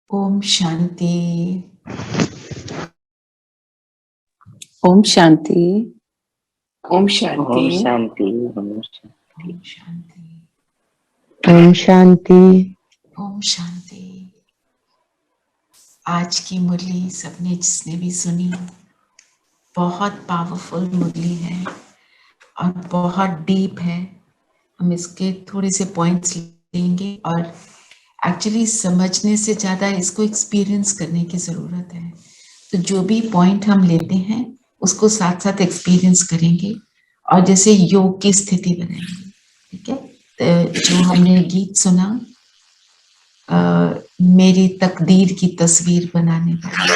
ओम शांति। ओम शांति। ओम शांति। ओम शांति। ओम शांति। ओम शांति। ओम शांति। आज की मुरली सबने जिसने भी सुनी, बहुत पावरफुल मुरली है और बहुत डीप है। हम इसके थोड़े से पॉइंट्स लेंगे और एक्चुअली समझने से ज़्यादा इसको एक्सपीरियंस करने की ज़रूरत है। तो जो भी पॉइंट हम लेते हैं उसको साथ साथ एक्सपीरियंस करेंगे और जैसे योग की स्थिति बनाएंगे। ठीक है। तो जो हमने गीत सुना, मेरी तकदीर की तस्वीर बनाने वाली,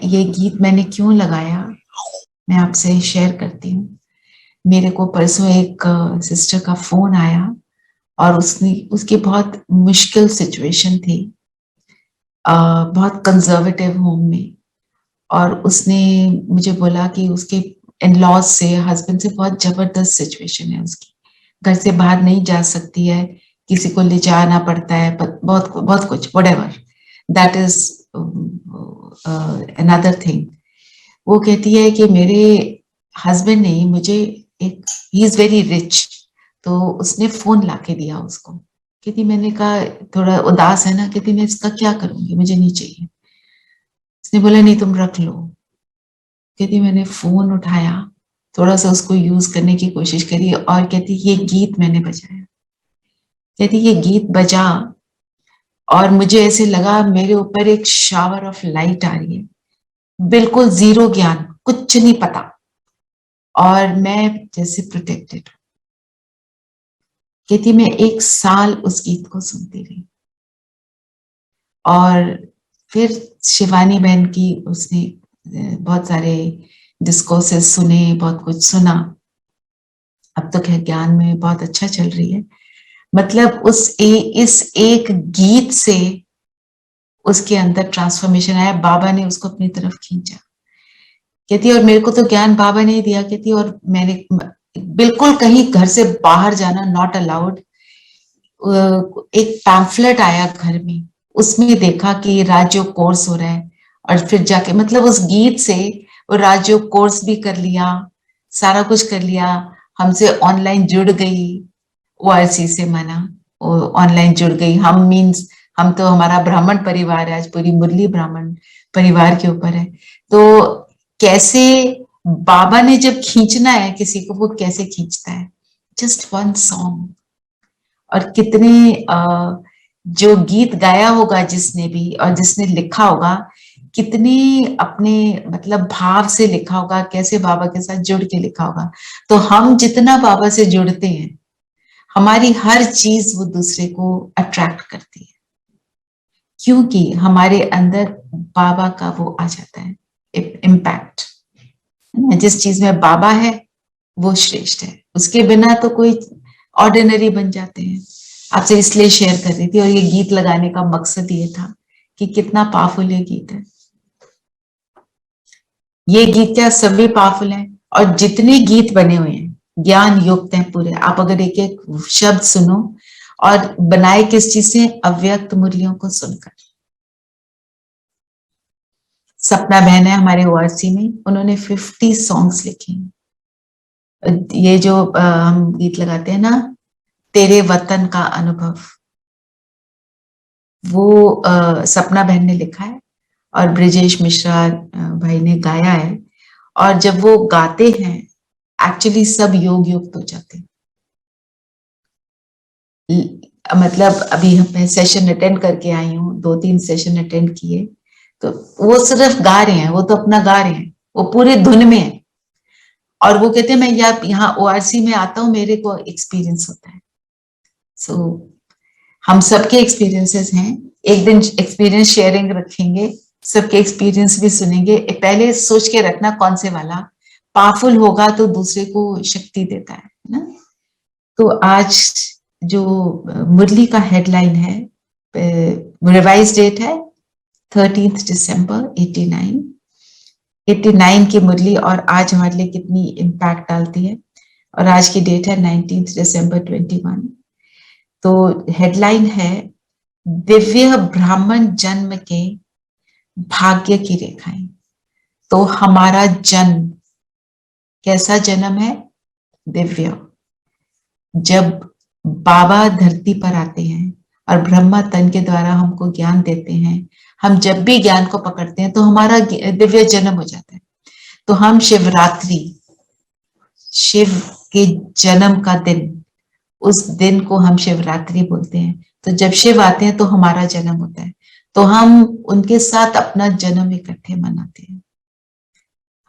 ये गीत मैंने क्यों लगाया, मैं आपसे शेयर करती हूँ। मेरे को परसों एक सिस्टर का फोन आया और उसकी बहुत मुश्किल सिचुएशन थी, बहुत कंजर्वेटिव होम में, और उसने मुझे बोला कि उसके इन-लॉज से, हस्बैंड से बहुत जबरदस्त सिचुएशन है उसकी, घर से बाहर नहीं जा सकती है, किसी को ले जाना पड़ता है, बहुत बहुत कुछ, whatever that is another thing. वो कहती है कि मेरे हस्बैंड ने मुझे ही इज वेरी रिच, तो उसने फोन लाके दिया उसको। कहती मैंने कहा थोड़ा उदास है ना, कहती मैं इसका क्या करूंगी, मुझे नहीं चाहिए। उसने बोला नहीं तुम रख लो। कहती मैंने फोन उठाया, थोड़ा सा उसको यूज करने की कोशिश करी और कहती ये गीत मैंने बजाया। कहती ये गीत बजा और मुझे ऐसे लगा मेरे ऊपर एक शावर ऑफ लाइट आ रही है, बिल्कुल जीरो ज्ञान, कुछ नहीं पता, और मैं जैसे प्रोटेक्टेड। कहती मैं 1 साल उस गीत को सुनती रही। और फिर शिवानी बहन की उसने बहुत सारे डिस्कोर्सेस सुने, बहुत कुछ सुना। अब तो खैर ज्ञान में बहुत अच्छा चल रही है। मतलब इस एक गीत से उसके अंदर ट्रांसफॉर्मेशन आया, बाबा ने उसको अपनी तरफ खींचा। कहती और मेरे को तो ज्ञान बाबा ने दिया, कहती और मैंने बिल्कुल कहीं घर से बाहर जाना नॉट अलाउड। एक पैम्फलेट आया घर में, उसमें देखा कि राजयोग कोर्स हो रहा है, और फिर जाके मतलब उस गीत से वो राजयोग कोर्स भी कर लिया, सारा कुछ कर लिया। हमसे ऑनलाइन जुड़ गई, ओआरसी से माना ऑनलाइन जुड़ गई। हम मीन्स हम तो, हमारा ब्राह्मण परिवार है, आज पूरी मुरली ब्राह्मण परिवार के ऊपर है। तो कैसे बाबा ने जब खींचना है किसी को, वो कैसे खींचता है, जस्ट वन सॉन्ग। और कितने जो गीत गाया होगा जिसने भी, और जिसने लिखा होगा, कितने अपने मतलब भाव से लिखा होगा, कैसे बाबा के साथ जुड़ के लिखा होगा। तो हम जितना बाबा से जुड़ते हैं, हमारी हर चीज वो दूसरे को अट्रैक्ट करती है, क्योंकि हमारे अंदर बाबा का वो आ जाता है इम्पैक्ट। जिस चीज में बाबा है वो श्रेष्ठ है, उसके बिना तो कोई ऑर्डिनरी बन जाते हैं। आपसे इसलिए शेयर कर रही थी, और ये गीत लगाने का मकसद ये था कि कितना पावरफुल ये गीत है। ये गीत क्या सभी पावरफुल हैं, और जितने गीत बने हुए हैं ज्ञान युक्त हैं पूरे। आप अगर एक एक शब्द सुनो, और बनाए किस चीज से, अव्यक्त मुरलियों को सुनकर। सपना बहन है हमारे ओआरसी में, उन्होंने 50 सॉन्ग्स लिखे। ये जो हम गीत लगाते हैं ना, तेरे वतन का अनुभव, वो सपना बहन ने लिखा है, और ब्रिजेश मिश्रा भाई ने गाया है। और जब वो गाते हैं, एक्चुअली सब योग युक्त हो जाते हैं। मतलब अभी मैं सेशन अटेंड करके आई हूँ, 2-3 सेशन अटेंड किए, तो वो सिर्फ गा रहे हैं, वो तो अपना गा रहे हैं, वो पूरे धुन में है। और वो कहते हैं मैं यहाँ ओआरसी में आता हूँ, मेरे को एक्सपीरियंस होता है। सो हम सबके एक्सपीरियंसेस हैं। एक दिन एक्सपीरियंस शेयरिंग रखेंगे, सबके एक्सपीरियंस भी सुनेंगे। पहले सोच के रखना कौन से वाला पावरफुल होगा, तो दूसरे को शक्ति देता है ना। तो आज जो मुरली का हेडलाइन है, रिवाइज डेट है 13 दिसंबर 89 की मुरली, और आज हमारे लिए कितनी इम्पैक्ट डालती है। और आज की डेट है 19 दिसंबर 21। तो हेडलाइन है, दिव्य ब्राह्मण जन्म के भाग्य की रेखाएं। तो हमारा जन्म कैसा जन्म है? दिव्य। जब बाबा धरती पर आते हैं और ब्रह्मा तन के द्वारा हमको ज्ञान देते हैं, हम जब भी ज्ञान को पकड़ते हैं तो हमारा दिव्य जन्म हो जाता है। तो हम शिवरात्रि, शिव के जन्म का दिन, उस दिन को हम शिवरात्रि बोलते हैं। तो जब शिव आते हैं तो हमारा जन्म होता है, तो हम उनके साथ अपना जन्म इकट्ठे मनाते हैं।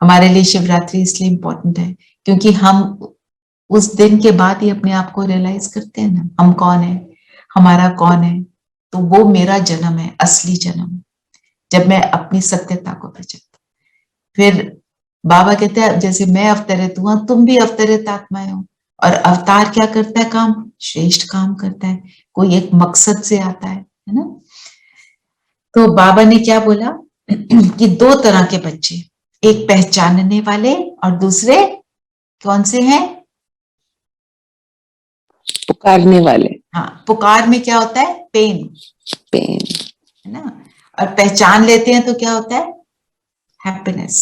हमारे लिए शिवरात्रि इसलिए इंपॉर्टेंट है क्योंकि हम उस दिन के बाद ही अपने आप को रियलाइज करते हैं ना, हम कौन है, हमारा कौन है। तो वो मेरा जन्म है, असली जन्म, जब मैं अपनी सत्यता को पहचानता। फिर बाबा कहते हैं जैसे मैं अवतरित हुआ, तुम भी अवतरित आत्माएं हो। और अवतार क्या करता है? काम, श्रेष्ठ काम करता है, कोई एक मकसद से आता है ना। तो बाबा ने क्या बोला कि 2 तरह के बच्चे, एक पहचानने वाले और दूसरे कौन से हैं? पुकारने वाले। हाँ, पुकार में क्या होता है? पेन, पेन है ना। और पहचान लेते हैं तो क्या होता है? हैप्पीनेस।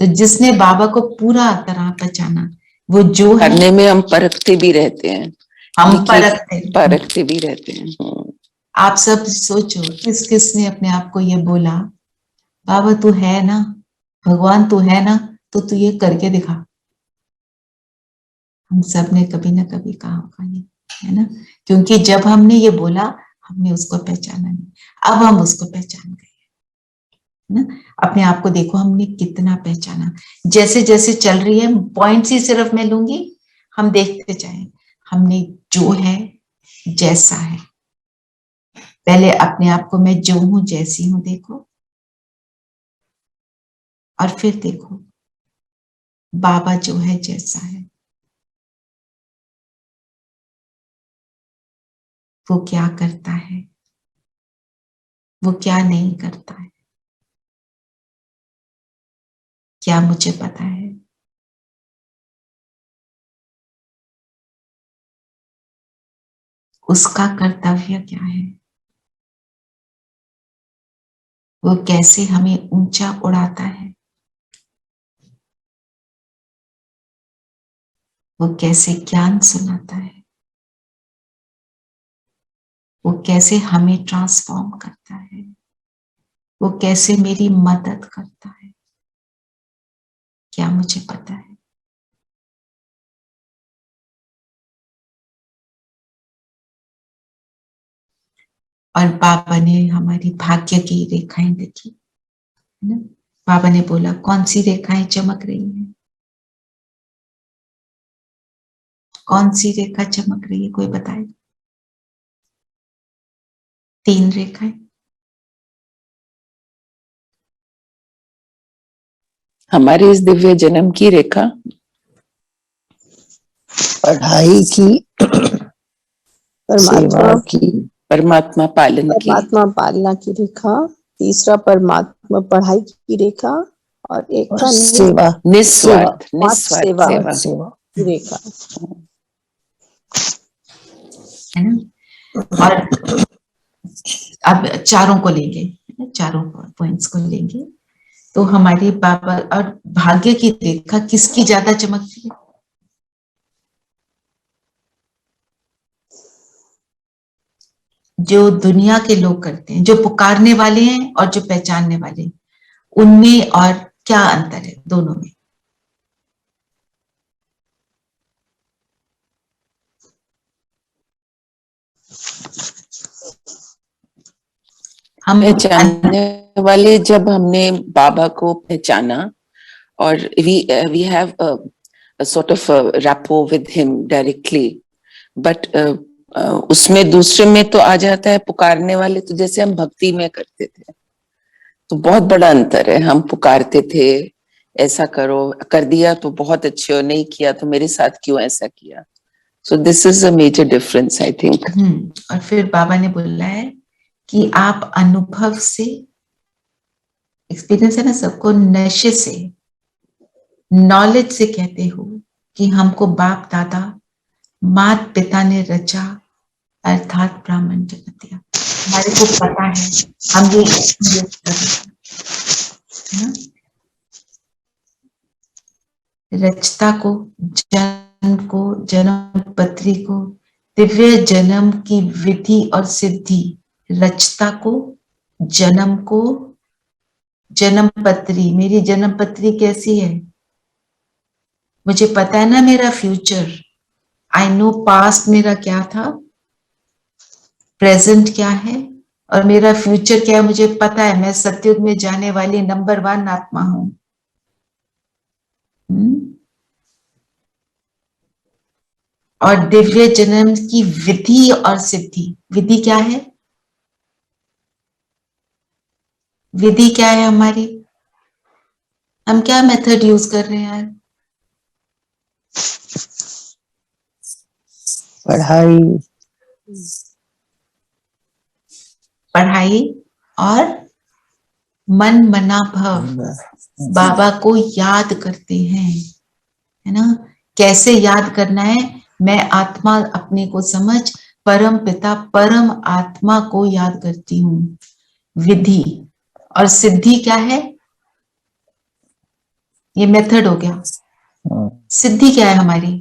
तो जिसने बाबा को पूरा तरह पहचाना, वो जो है, करने में हम परखते भी रहते हैं, हम परखते परखते भी रहते हैं। आप सब सोचो, किस किस ने अपने आप को ये बोला, बाबा तू है ना, भगवान तू है ना, तो तू ये करके दिखा। हम सब ने कभी ना कभी कहा होगा ये, है ना। क्योंकि जब हमने ये बोला, हमने उसको पहचाना नहीं, अब हम उसको पहचान गए, है ना। अपने आप को देखो, हमने कितना पहचाना। जैसे जैसे चल रही है, पॉइंट्स ही सिर्फ मैं लूंगी, हम देखते जाएं, हमने जो है जैसा है। पहले अपने आप को मैं जो हूं जैसी हूं देखो, और फिर देखो बाबा जो है जैसा है, वो क्या करता है, वो क्या नहीं करता है, क्या मुझे पता है। उसका कर्तव्य क्या है, वो कैसे हमें ऊंचा उड़ाता है, वो कैसे ज्ञान सुनाता है, वो कैसे हमें ट्रांसफॉर्म करता है, वो कैसे मेरी मदद करता है, क्या मुझे पता है। और बाबा ने हमारी भाग्य की रेखाएं देखी, है ना। बाबा ने बोला कौन सी रेखाएं चमक रही हैं, कौन सी रेखा चमक रही है, कोई बताए। 3 रेखाएं। हमारे इस दिव्य जन्म की रेखा, पढ़ाई की, सेवा की, परमात्मा पालन की, परमात्मा पालना की रेखा, तीसरा परमात्मा पढ़ाई की रेखा, और एक और था सेवा, निस्वार्थ सेवा सेवा। सेवा की रेखा, है ना। और अब चारों को लेंगे, चारों पॉइंट्स को लेंगे। तो हमारी बाबा और भाग्य की रेखा किसकी ज्यादा चमकती है, जो दुनिया के लोग करते हैं, जो पुकारने वाले हैं और जो पहचानने वाले हैं, उनमें और क्या अंतर है दोनों में। हम पहचानने वाले, जब हमने बाबा को पहचाना और we have sort of a rapport with him directly, but उसमें दूसरे में तो आ जाता है पुकारने वाले, तो जैसे हम भक्ति में करते थे, तो बहुत बड़ा अंतर है। हम पुकारते थे ऐसा करो, कर दिया तो बहुत अच्छे हो, नहीं किया तो मेरे साथ क्यों ऐसा किया। So this is a major difference I think. और फिर बाबा ने बोला है कि आप अनुभव से, एक्सपीरियंस है ना सबको, नशे से, नॉलेज से कहते हो कि हमको बाप दादा मात पिता ने रचा, अर्थात ब्राह्मण जन्म दिया। हमारे को पता है, हम ये experience कर रहे हैं, है ना? रचता को, जन्म को, जन्म पत्री को, दिव्य जन्म की विधि और सिद्धि, रचता को, जन्म को, जन्म पत्री। मेरी जन्म पत्री कैसी है, मुझे पता है ना मेरा फ्यूचर। आई नो पास्ट मेरा क्या था, प्रेजेंट क्या है, और मेरा फ्यूचर क्या है मुझे पता है। मैं सतयुग में जाने वाली नंबर 1 आत्मा हूं। और दिव्य जन्म की विधि और सिद्धि, विधि क्या है, विधि क्या है हमारी, हम क्या मेथड यूज कर रहे हैं यार। पढ़ाई, पढ़ाई और मन मना भव, बाबा को याद करते हैं, है ना। कैसे याद करना है, मैं आत्मा अपने को समझ परम पिता परम आत्मा को याद करती हूँ। विधि और सिद्धि क्या है, ये मेथड हो गया। सिद्धि क्या है हमारी,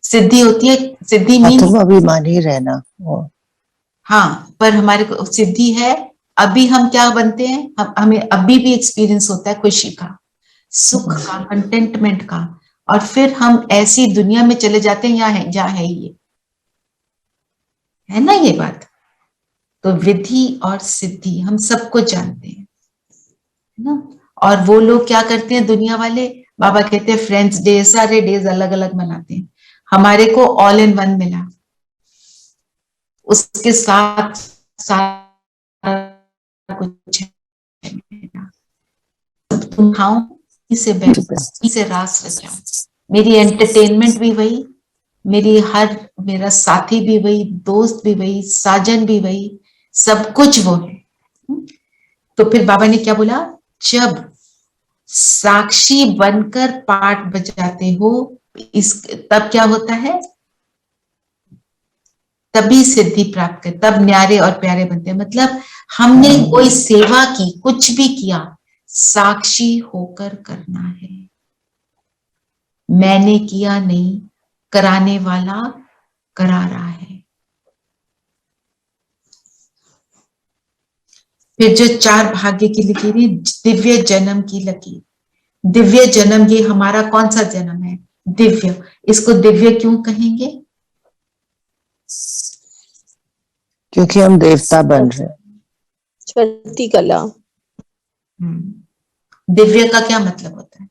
सिद्धि होती है, सिद्धि मीन्स आत्माभिमानी रहना। हाँ, पर हमारे को सिद्धि है, अभी हम क्या बनते हैं, हमें अभी भी एक्सपीरियंस होता है खुशी का, सुख का, कंटेंटमेंट का, और फिर हम ऐसी दुनिया में चले जाते हैं यहाँ है जहाँ है ये, है ना ये बात। तो विधि और सिद्धि हम सबको जानते हैं, है ना। और वो लोग क्या करते हैं दुनिया वाले, बाबा कहते हैं फ्रेंड्स डे, सारे डेज अलग अलग मनाते हैं, हमारे को ऑल इन वन मिला, उसके साथ सारा कुछ है मेरा। तुम खाओ, इसे बैठो, इसे रास रचाओ, मेरी एंटरटेनमेंट भी वही, मेरा साथी भी वही, दोस्त भी वही, साजन भी वही, सब कुछ वो है। तो फिर बाबा ने क्या बोला, जब साक्षी बनकर पाठ बजाते हो, इस तब क्या होता है, तभी सिद्धि प्राप्त कर, तब न्यारे और प्यारे बनते हैं। मतलब हमने कोई सेवा की, कुछ भी किया, साक्षी होकर करना है। मैंने किया नहीं, कराने वाला करा रहा है। फिर जो 4 भाग्य की लकीर, दिव्य जन्म की लकीर, दिव्य जन्म, ये हमारा कौन सा जन्म है, दिव्य। इसको दिव्य क्यों कहेंगे, क्योंकि हम देवता बन रहे हैं। चढ़ती कला, दिव्य का क्या मतलब होता है,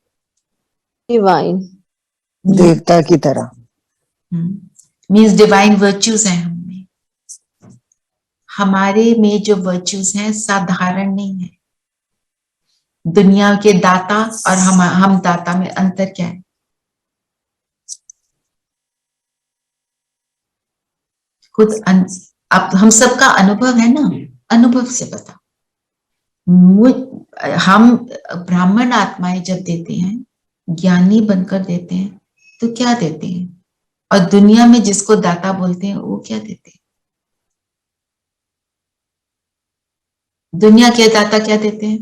डिवाइन, देवता की तरह। मीन्स डिवाइन वर्च्यूज हैं हम में। हमारे में जो वर्च्यूज हैं साधारण नहीं है। दुनिया के दाता और हम दाता में अंतर क्या है, खुद अब हम सबका अनुभव है ना, अनुभव से बता। हम ब्राह्मण आत्माएं जब देते हैं, ज्ञानी बनकर देते हैं, तो क्या देते हैं, और दुनिया में जिसको दाता बोलते हैं वो क्या देते हैं, दुनिया के दाता क्या देते हैं,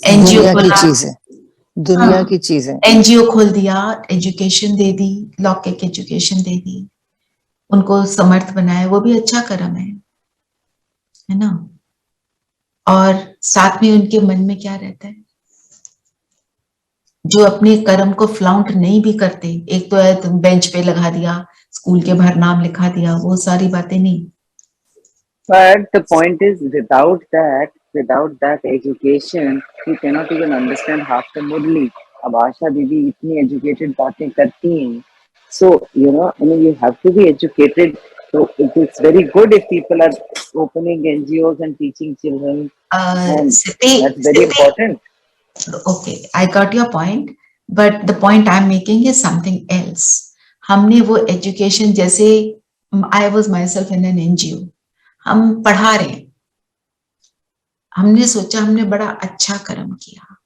एनजीओ दुनिया की खोला, चीजें, दुनिया की चीजें। एनजीओ खोल दिया, एजुकेशन दे दी, लौकिक एजुकेशन दे दी, उनको समर्थ बनाया, वो भी अच्छा कर्म है ना। और साथ में उनके मन में क्या रहता है, जो अपने कर्म को फ्लाउंट नहीं भी करते, एक तो है तुम बेंच पे लगा दिया, स्कूल के बाहर नाम लिखा दिया, वो सारी बातें नहीं। But the point is, without that education, you cannot even understand half the Murli. अब आशा दीदी इतनी educated बातें करती हैं, so I mean, you have to be educated. So it's very good if people are opening NGOs and teaching children, and that's very important. Okay, I got your point, but the point I'm making is something else. हमने वो education, जैसे I was myself in an NGO, हम पढ़ा रहे हैं, हमने सोचा हमने बड़ा अच्छा कर्म किया,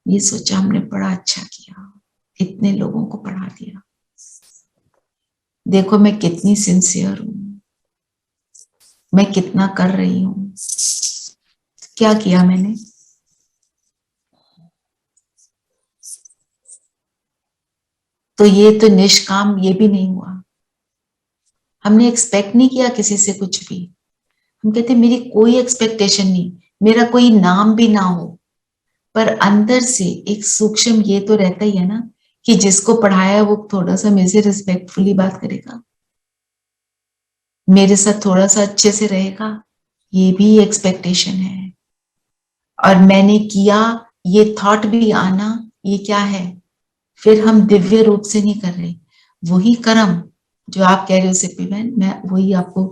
ये सोचा हमने बड़ा अच्छा किया, इतने लोगों को पढ़ा दिया, देखो मैं कितनी सिंसियर हूं, मैं कितना कर रही हूं, क्या किया मैंने, तो ये तो निष्काम, ये भी नहीं हुआ। हमने एक्सपेक्ट नहीं किया किसी से कुछ भी, हम कहते मेरी कोई एक्सपेक्टेशन नहीं, मेरा कोई नाम भी ना हो, पर अंदर से एक सूक्ष्म ये तो रहता ही है ना कि जिसको पढ़ाया वो थोड़ा सा मेरे से रिस्पेक्टफुली बात करेगा, मेरे साथ थोड़ा सा अच्छे से रहेगा, ये भी एक्सपेक्टेशन है। और मैंने किया, ये थॉट भी आना, ये क्या है, फिर हम दिव्य रूप से नहीं कर रहे, वही कर्म जो आप कह रहे हो सिप्पी बहन, मैं वही आपको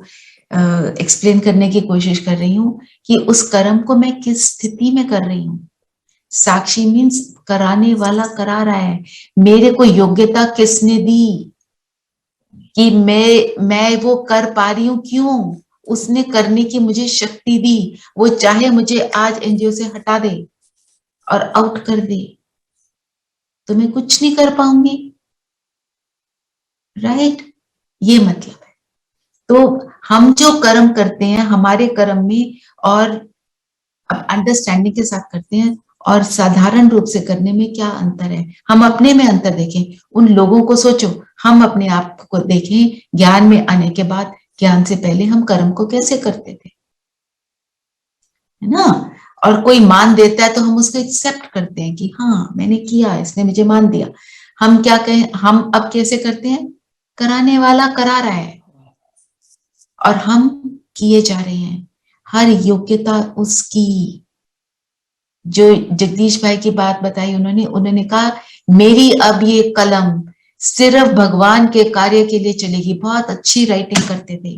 एक्सप्लेन करने की कोशिश कर रही हूँ कि उस कर्म को मैं किस स्थिति में कर रही हूँ। साक्षी मीन्स कराने वाला करा रहा है, मेरे को योग्यता किसने दी कि मैं वो कर पा रही हूँ, क्यों, उसने करने की मुझे शक्ति दी, वो चाहे मुझे आज एनजीओ से हटा दे और आउट कर दे तो मैं कुछ नहीं कर पाऊंगी, राइट, ये मतलब है। तो हम जो कर्म करते हैं हमारे कर्म में, और अंडरस्टैंडिंग के साथ करते हैं और साधारण रूप से करने में क्या अंतर है, हम अपने में अंतर देखें, उन लोगों को सोचो, हम अपने आप को देखें, ज्ञान में आने के बाद, ज्ञान से पहले हम कर्म को कैसे करते थे, है ना। और कोई मान देता है तो हम उसको एक्सेप्ट करते हैं कि हाँ मैंने किया, इसने मुझे मान दिया। हम क्या कहें, हम अब कैसे करते हैं, कराने वाला करा रहा है और हम किए जा रहे हैं, हर योग्यता उसकी, जो जगदीश भाई की बात बताई उन्होंने कहा मेरी अब ये कलम सिर्फ भगवान के कार्य के लिए चलेगी। बहुत अच्छी राइटिंग करते थे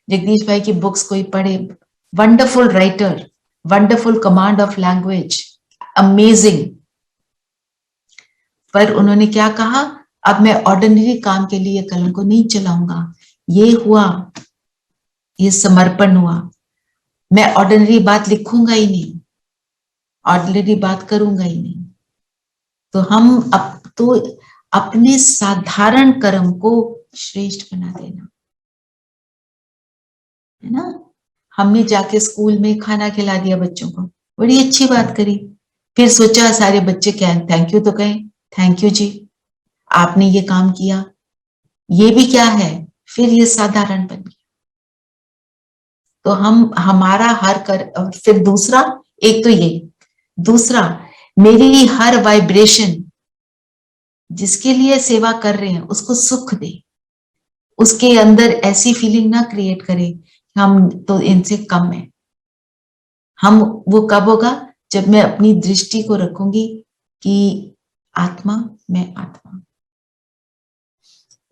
जगदीश भाई की बुक्स कोई पढ़े, wonderful writer, wonderful command of language, amazing. पर उन्होंने क्या कहा, अब मैं ऑर्डिनरी काम के लिए कलम को नहीं चलाऊंगा। ये हुआ, ये समर्पण हुआ। मैं ऑर्डिनरी बात लिखूंगा ही नहीं, ऑर्डिनरी बात करूंगा ही नहीं। तो हम अपने साधारण कर्म को श्रेष्ठ बना देना, है ना। हमने जाके स्कूल में खाना खिला दिया बच्चों को, बड़ी अच्छी बात करी। फिर सोचा सारे बच्चे क्या थैंक यू तो कहें, थैंक यू जी आपने ये काम किया, ये भी क्या है, फिर ये साधारण बन गया। तो हमारा हर कर, फिर दूसरा, एक तो ये, दूसरा मेरी हर वाइब्रेशन जिसके लिए सेवा कर रहे हैं उसको सुख दे, उसके अंदर ऐसी फीलिंग ना क्रिएट करे हम तो इनसे कम है। हम वो कब होगा, जब मैं अपनी दृष्टि को रखूंगी कि आत्मा, मैं आत्मा।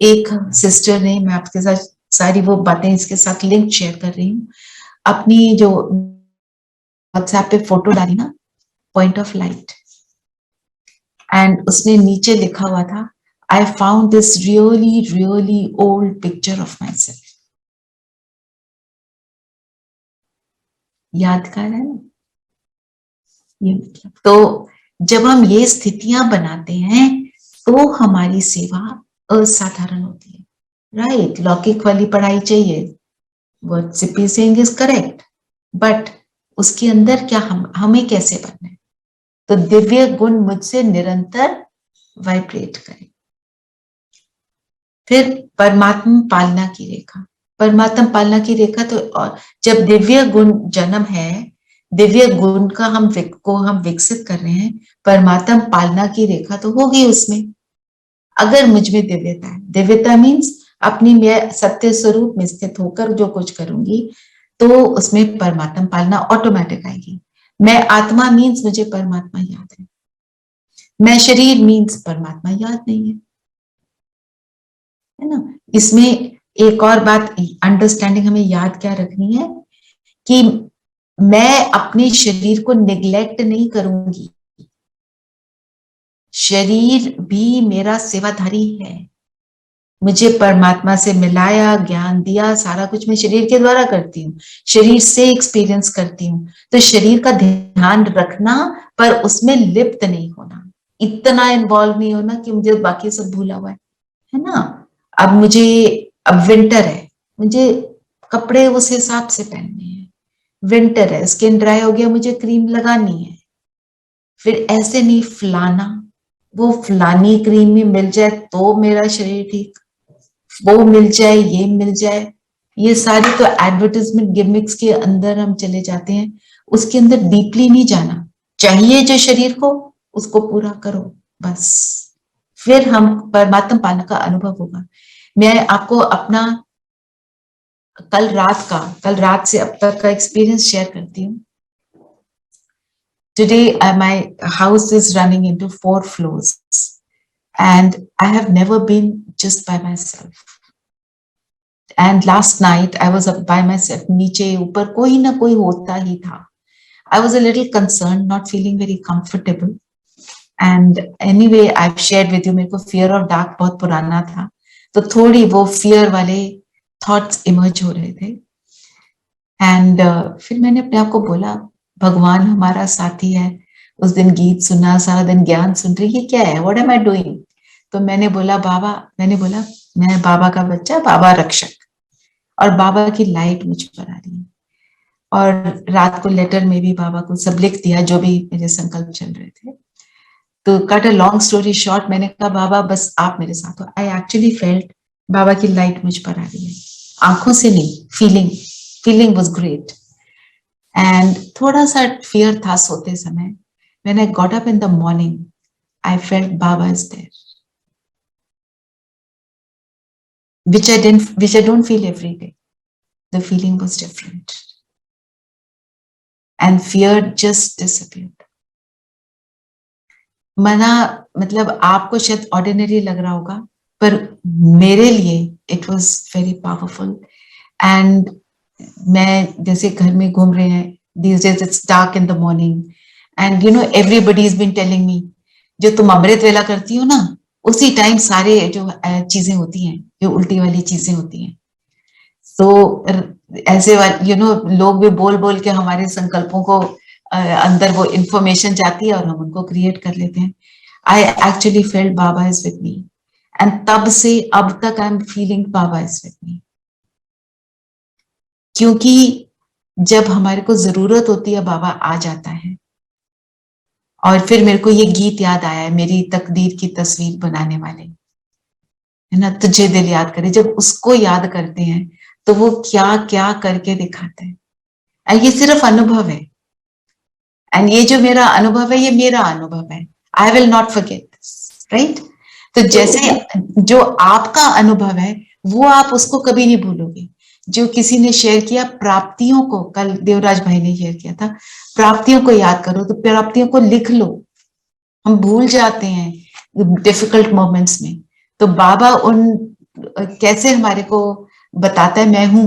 एक सिस्टर ने, मैं आपके साथ सारी वो बातें इसके साथ लिंक शेयर कर रही हूँ, अपनी जो व्हाट्सएप पे फोटो डाली ना, पॉइंट ऑफ लाइट, एंड उसने नीचे लिखा हुआ था, I found this really really old picture of my self. यादगार है ना ये, मतलब तो जब हम ये स्थितियां बनाते हैं तो हमारी सेवा असाधारण होती है, राइट। लौकिक वाली पढ़ाई चाहिए, what CP saying is correct, but उसके अंदर क्या हमें कैसे बनना है, तो दिव्य गुण मुझसे निरंतर वाइब्रेट करें। फिर परमात्मा पालना की रेखा, परमात्मा पालना की रेखा, तो जब दिव्य गुण जन्म है, दिव्य गुण का हम विकसित कर रहे हैं, परमात्मा पालना की रेखा तो होगी उसमें। अगर मुझ में दिव्यता है, दिव्यता मीन्स अपनी मैं सत्य स्वरूप में स्थित होकर जो कुछ करूंगी तो उसमें परमात्मा पालना ऑटोमेटिक आएगी। मैं आत्मा मीन्स मुझे परमात्मा याद है, मैं शरीर मीन्स परमात्मा याद नहीं है ना। इसमें एक और बात अंडरस्टैंडिंग हमें याद क्या रखनी है कि मैं अपने शरीर को निग्लेक्ट नहीं करूंगी, शरीर भी मेरा सेवाधारी है। मुझे परमात्मा से मिलाया, ज्ञान दिया, सारा कुछ मैं शरीर के द्वारा करती हूँ, शरीर से एक्सपीरियंस करती हूँ। तो शरीर का ध्यान रखना, पर उसमें लिप्त नहीं होना, इतना इन्वॉल्व नहीं होना कि मुझे बाकी सब भूला हुआ है ना। अब विंटर है, मुझे कपड़े उस हिसाब से पहनने हैं, विंटर है, स्किन ड्राई हो गया, मुझे क्रीम लगानी है। फिर ऐसे नहीं फलाना, वो फलानी क्रीम ही मिल जाए तो मेरा शरीर ठीक, वो मिल जाए, ये मिल जाए, ये सारी तो एडवर्टाइजमेंट गिमिक्स के अंदर हम चले जाते हैं। उसके अंदर डीपली नहीं जाना चाहिए, जो शरीर को उसको पूरा करो बस, फिर हम परमात्मा पालना का अनुभव होगा। मैं आपको अपना कल रात से अब तक का एक्सपीरियंस शेयर करती हूँ। Today, my house is running into 4 floors, and I have never been just by myself. And last night, I was up by myself. नीचे ऊपर कोई ना कोई होता ही था. I was a little concerned, not feeling very comfortable. And anyway, I've shared with you, मेरे को fear of dark बहुत पुराना था, तो थोड़ी वो fear वाले thoughts emerge हो रहे थे. And फिर मैंने अपने आप को बोला, भगवान हमारा साथी है। उस दिन गीत सुना, सारा दिन ज्ञान सुन रही, ये क्या है, व्हाट एम आई डूइंग। तो मैंने बोला मैं बाबा का बच्चा, बाबा रक्षक, और बाबा की लाइट मुझ पर आ रही है। और रात को लेटर में भी बाबा को सब लिख दिया, जो भी मेरे संकल्प चल रहे थे। तो cut a long story short, मैंने कहा बाबा बस आप मेरे साथ हो। आई एक्चुअली फेल्ट बाबा की लाइट मुझ पर आ रही है, आंखों से नहीं, फीलिंग वाज ग्रेट। एंड थोड़ा सा फियर था सोते समय। When I got up in the morning, I felt Baba is there, which I don't feel every day. The feeling was different, and fear just disappeared. मना मतलब आपको शायद ordinary लग रहा होगा, पर मेरे लिए it was very powerful. And मैं जैसे घर में घूम रहे हैं, these days it's dark in the morning and you know everybody has been telling me जो तुम अमृत वेला करती हो ना, उसी टाइम सारे जो चीजें होती हैं, जो उल्टी वाली चीजें होती हैं, तो ऐसे वाले लोग भी बोल बोल के हमारे संकल्पों को अंदर वो इंफॉर्मेशन जाती है और हम उनको क्रिएट कर लेते हैं। I actually felt Baba is with me, and तब से अब तक I am feeling Baba is with me. क्योंकि जब हमारे को जरूरत होती है बाबा आ जाता है। और फिर मेरे को ये गीत याद आया है, मेरी तकदीर की तस्वीर बनाने वाले, है ना, तुझे दिल याद करे। जब उसको याद करते हैं तो वो क्या क्या करके दिखाते हैं। और ये सिर्फ अनुभव है, एंड ये जो मेरा अनुभव है ये मेरा अनुभव है। आई will not forget this, right. तो जैसे जो आपका अनुभव है वो आप उसको कभी नहीं भूलोगे। जो किसी ने शेयर किया प्राप्तियों को, कल देवराज भाई ने शेयर किया था, प्राप्तियों को याद करो, तो प्राप्तियों को लिख लो। हम भूल जाते हैं डिफिकल्ट मोमेंट्स में। तो बाबा उन कैसे हमारे को बताता है, मैं हूं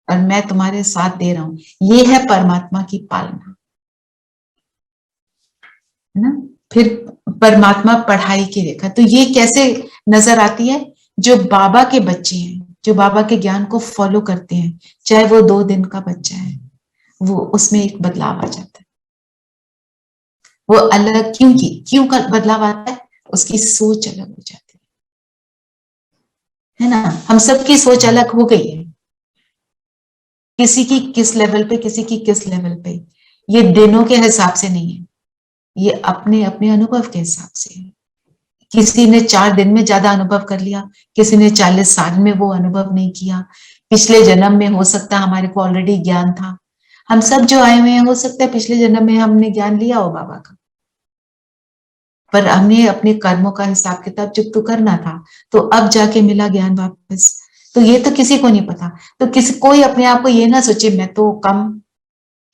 और मैं तुम्हारे साथ दे रहा हूं। ये है परमात्मा की पालना, है ना। फिर परमात्मा पढ़ाई की रेखा, तो ये कैसे नजर आती है? जो बाबा के बच्चे हैं, जो बाबा के ज्ञान को फॉलो करते हैं, चाहे वो 2 दिन का बच्चा है, वो उसमें एक बदलाव आ जाता है। वो अलग क्यों का बदलाव आता है? उसकी सोच अलग हो जाती है ना। हम सबकी सोच अलग हो गई है, किसी की किस लेवल पे, किसी की किस लेवल पे। ये दिनों के हिसाब से नहीं है, ये अपने अपने अनुभव के हिसाब से है। किसी ने 4 दिन में ज्यादा अनुभव कर लिया, किसी ने 40 साल में वो अनुभव नहीं किया। पिछले जन्म में हो सकता है हमारे को ऑलरेडी ज्ञान था। हम सब जो आए हुए हैं, हो सकता है पिछले जन्म में हमने ज्ञान लिया हो बाबा का, पर हमने अपने कर्मों का हिसाब किताब जब तो करना था, तो अब जाके मिला ज्ञान वापस। तो ये तो किसी को नहीं पता। तो कोई अपने आप को ये ना सोचे मैं तो कम,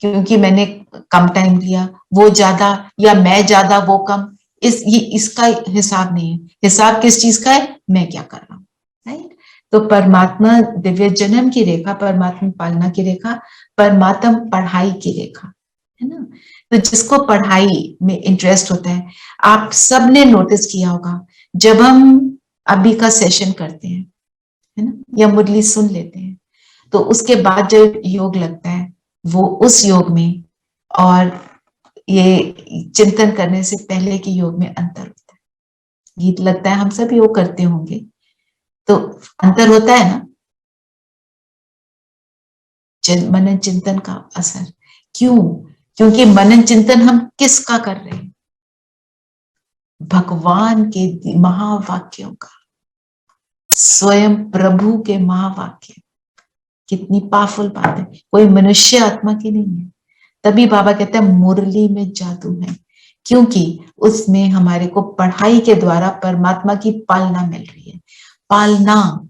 क्योंकि मैंने कम टाइम लिया, वो ज्यादा, या मैं ज्यादा वो कम। इसका हिसाब नहीं है। हिसाब किस चीज का है? मैं क्या कर रहा हूं, राइट। तो परमात्मा दिव्य जन्म की रेखा, परमात्मा पालना की रेखा, परमात्मा पढ़ाई की रेखा, है ना। तो जिसको पढ़ाई में इंटरेस्ट होता है, आप सबने नोटिस किया होगा, जब हम अभी का सेशन करते हैं, है ना, या मुरली सुन लेते हैं, तो उसके बाद जो योग लगता है, वो उस योग में और ये चिंतन करने से पहले के योग में अंतर होता है। गीत लगता है, हम सब योग करते होंगे, तो अंतर होता है ना। मनन चिंतन का असर क्यों? क्योंकि मनन चिंतन हम किसका कर रहे हैं? भगवान के महावाक्यों का, स्वयं प्रभु के महावाक्य। कितनी पावरफुल बात है, कोई मनुष्य आत्मा की नहीं है। तभी बाबा कहते हैं मुरली में जादू है, क्योंकि उसमें हमारे को पढ़ाई के द्वारा परमात्मा की पालना मिल रही है। पालना,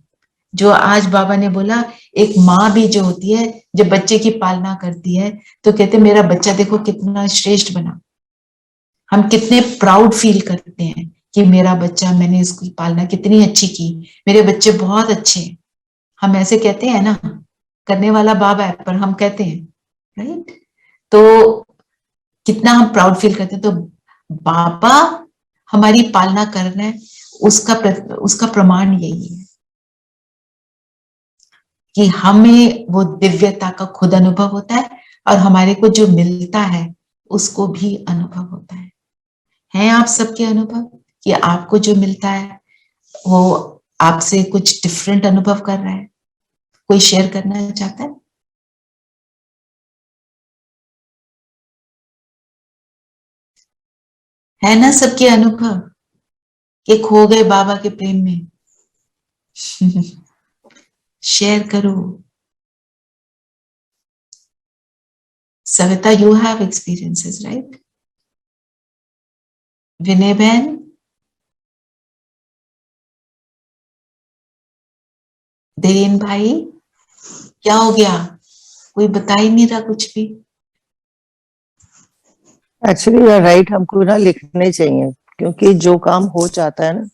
जो आज बाबा ने बोला, एक माँ भी जो होती है, जब बच्चे की पालना करती है, तो कहते मेरा बच्चा देखो कितना श्रेष्ठ बना। हम कितने प्राउड फील करते हैं कि मेरा बच्चा, मैंने इसकी पालना कितनी अच्छी की, मेरे बच्चे बहुत अच्छे हैं। हम ऐसे कहते हैं ना, करने वाला बाबा है, पर हम कहते हैं, राइट। तो कितना हम प्राउड फील करते हैं। तो बाबा हमारी पालना कर रहे हैं, उसका प्रमाण यही है कि हमें वो दिव्यता का खुद अनुभव होता है, और हमारे को जो मिलता है उसको भी अनुभव होता है। हैं आप सबके अनुभव कि आपको जो मिलता है वो आपसे कुछ डिफरेंट अनुभव कर रहा है? कोई शेयर करना चाहता है? है ना सबके अनुभव कि खो गए बाबा के प्रेम में? शेयर करो। Savita, you have experiences, right? विनय बहन, देन भाई, क्या हो गया? कोई बता ही नहीं रहा कुछ भी। एक्चुअली यू आर राइट, हमको ना लिखने चाहिए, क्योंकि जो काम हो जाता है ना,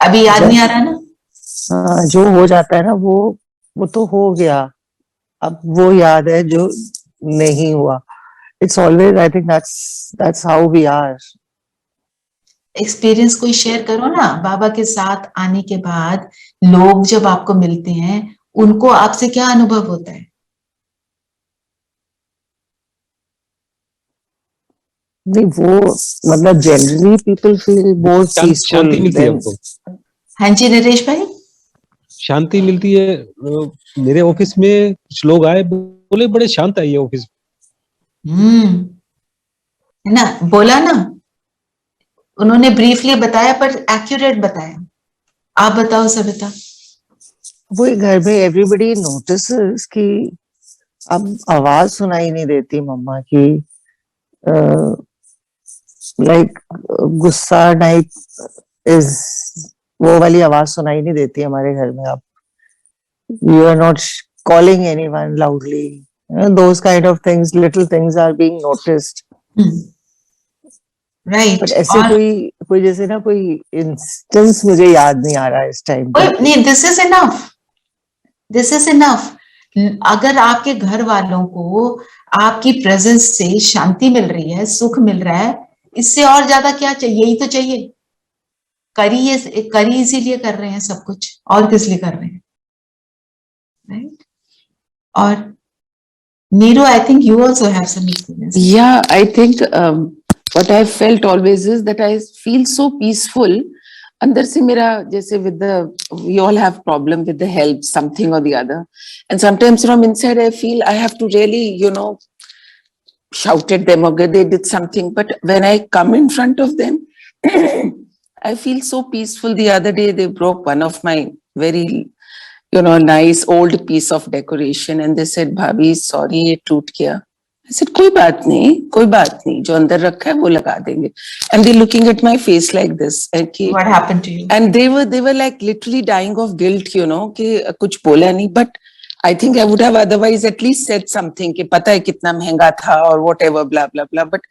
अभी याद जब नहीं आ रहा ना? हाँ, जो हो जाता है ना वो तो हो गया, अब वो याद है जो नहीं हुआ. It's always, I think that's how we are. Experience कोई शेयर करो ना, बाबा के साथ आने के बाद लोग जब आपको मिलते हैं उनको आपसे क्या अनुभव होता है? नहीं, वो मतलब generally people feel more peaceful शांति मिलती है देन. हमको, हाँ जी नरेश भाई। शांति मिलती है। मेरे ऑफिस में कुछ लोग आए, बोले बड़े शांत है ये ऑफिस। है ना, बोला ना, उन्होंने ब्रीफली बताया पर एक्यूरेट बताया। आप बताओ सविता। वो घर में एवरीबडी नोटिसेस कि अब आवाज सुनाई नहीं देती मम्मा की, लाइक गुस्सा टाइप इज, वो वाली आवाज सुनाई नहीं देती हमारे घर में अब. You are not calling anyone loudly, those kind of things, little things are being noticed. Right. But ऐसे और कोई जैसे ना कोई इंस्टेंस मुझे याद नहीं आ रहा है इस टाइम पे. नहीं, this is enough, this is enough. अगर आपके घर वालों को आपकी प्रेजेंस से शांति मिल रही है, सुख मिल रहा है, इससे और ज्यादा क्या चाहिए? यही तो चाहिए। करी इसीलिए कर रहे हैं सब कुछ, और किस लिए कर रहे हैं, राइट? और Neeru, I think you also have some experience. Yeah, I think what I felt always is that I feel so peaceful. अंदर से मेरा जैसे with the we all have problem with the help something or the other, and sometimes from inside I feel I have to really shout at them or they did something, but when I come in front of them I feel so peaceful. The other day they broke one of my very nice old piece of decoration and they said, "Bhabhi, sorry, ये टूट गया." I said, कोई बात नहीं, जो अंदर रखा है वो लगा देंगे. And they looking at my face like this. What happened to you? And they were like literally dying of guilt, कि कुछ बोला नहीं. But I think I would have otherwise at least said something कि पता है कितना महंगा था or whatever, blah blah blah. But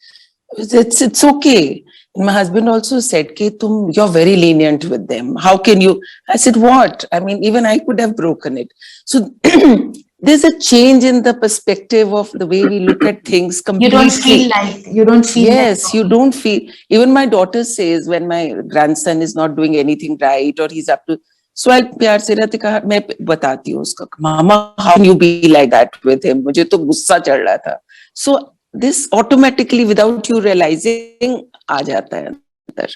it's okay. And my husband also said कि you're very lenient with them. How can you? I said, what? I mean, even I could have broken it. So there's a change in the perspective of the way we look at things completely. You don't feel yes, you don't feel. Even my daughter says when my grandson is not doing anything right or he's up to, so I प्यार से रहते कहा, मैं बताती हूँ उसका, मामा, how can you be like that with him? मुझे तो गुस्सा चढ़ रहा था. So this automatically without you realizing आ जाता है अंदर.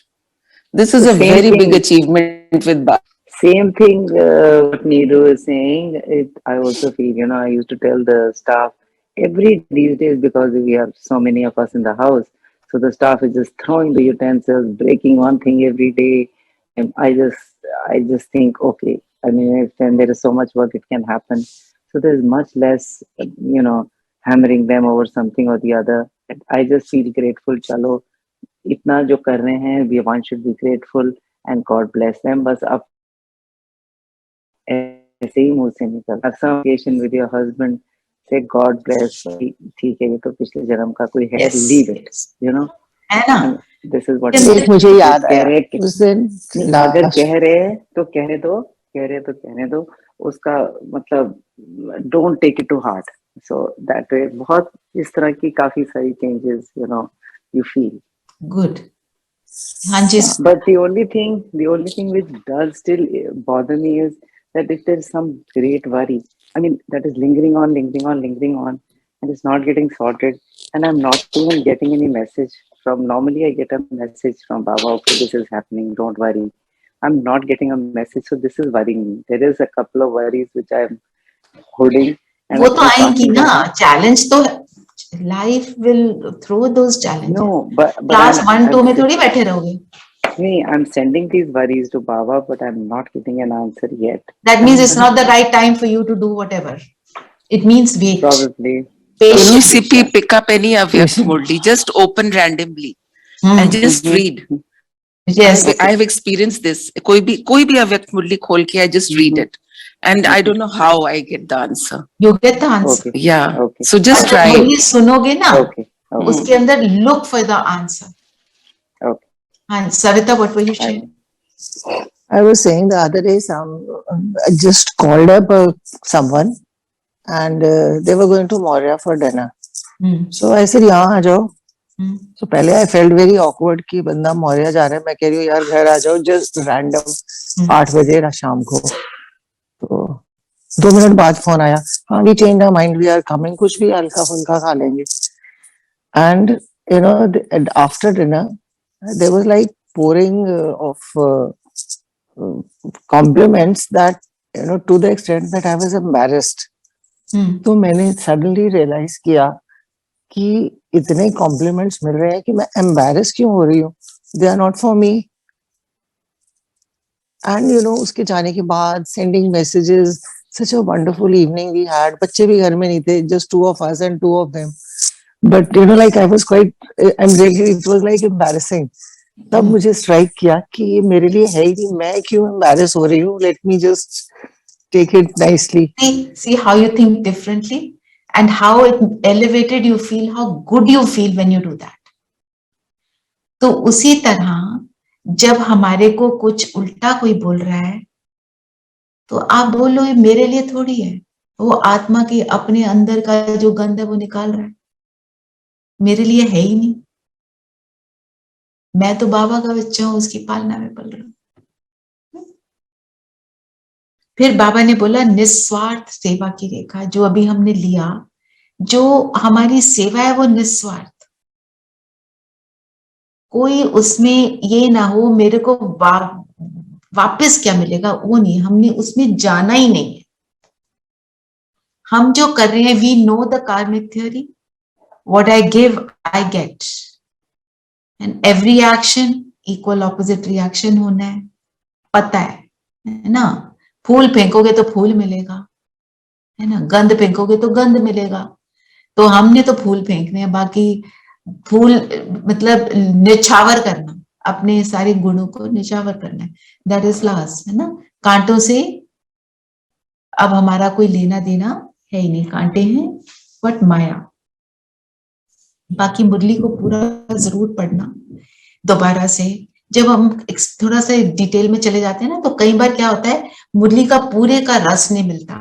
This is a very big achievement with Baba. Same thing what Neeru is saying, I also feel, I used to tell the staff every these days because we have so many of us in the house. So the staff is just throwing the utensils, breaking one thing every day. And I just think, okay, I mean, when there is so much work, it can happen. So there's much less, hammering them over something or the other. And I just feel grateful, chalo, itna jo kar rahe hain, one should be grateful and God bless them. Bas ab ऐसे ही मुंह से निकल. Have some occasion with your husband, say God bless. ठीक है, ये तो पिछले जन्म का कोई है. Leave it, है ना? This is what एक मुझे याद आया उस दिन, अगर कह रहे तो कहने दो, उसका मतलब don't take it to heart. So that way बहुत इस तरह की काफी सारी changes, you feel. Good. हाँ जी. But the only thing which does still bother me is that if there's some great worry, I mean, that is lingering on, and it's not getting sorted, and I'm not even getting any message from, normally I get a message from Baba, okay, this is happening, don't worry. I'm not getting a message, so this is worrying me. There is a couple of worries which I'm holding. वो तो आएंगी ना, challenge तो life will throw those challenges. No, but class 1-2 में थोड़ी बैठे रहोगे. I'm sending these worries to Baba, but I'm not getting an answer yet. That means it's not the right time for you to do whatever. It means wait. Probably. CP, pick up any Avyakt Murli, just open randomly and just read. Yes. I have experienced this. कोई भी Avyakt Murli खोल के, I just read it. And I don't know how I get the answer. You get the answer. Okay. Yeah. Okay. So just try. मुरली सुनोगे ना, Okay. Okay. उसके अंदर look for the answer. Okay. हाँ, Savita, what were you saying? I was saying the other day, I just called up someone, and they were going to Moria for dinner. So I said, यहाँ आ जाओ. So पहले I felt very awkward कि बंदा मौर्या जा रहा है, मैं कह रही हूँ यार घर आ जाओ, just random 8 बजे शाम को. तो 2 मिनट बाद फोन आया, हाँ we changed our mind, we are coming, कुछ भी हल्का फुल्का खा लेंगे. And you know, after dinner there was like pouring of compliments that, you know, to the extent that I was embarrassed. तो मैंने suddenly realize किया कि इतने compliments मिल रहे हैं कि मैं embarrassed क्यों हो रही हूँ? They are not for me. And you know, उसके जाने के बाद sending messages, such a wonderful evening we had. बच्चे भी घर में नहीं थे, just 2 of us and 2 of them. But you know, like I was quite, it was like embarrassing. तब मुझे strike किया कि ये मेरे लिए है ही नहीं, मैं क्यों embarrass हो रही हूँ? Let me just take it nicely. See how you think differently and how it elevated you feel, how good you feel when you do that. तो उसी तरह जब हमारे को कुछ उल्टा कोई बोल रहा है तो आप बोलो ये मेरे लिए थोड़ी है, वो आत्मा के अपने अंदर का जो गंध है वो निकाल रहा है, मेरे लिए है ही नहीं. मैं तो बाबा का बच्चा हूं, उसकी पालना में पल रहा हूं. फिर बाबा ने बोला निस्वार्थ सेवा की रेखा, जो अभी हमने लिया, जो हमारी सेवा है वो निस्वार्थ. कोई उसमें ये ना हो मेरे को वापस क्या मिलेगा, वो नहीं, हमने उसमें जाना ही नहीं है. हम जो कर रहे हैं, we know the karmic theory, what I give I get, and every action equal opposite reaction होना है, पता है ना. फूल फेंकोगे तो फूल मिलेगा, है ना, गंद फेंकोगे तो गंद मिलेगा. तो हमने तो फूल फेंकने हैं, बाकी फूल मतलब निछावर करना, अपने सारे गुणों को निछावर करना है, दैट इज लॉस, है ना. कांटों से अब हमारा कोई लेना देना है ही नहीं, कांटे हैं बट माया. बाकी मुरली को पूरा जरूर पढ़ना दोबारा से. जब हम थोड़ा सा डिटेल में चले जाते हैं ना, तो कई बार क्या होता है, मुरली का पूरे का रस नहीं मिलता.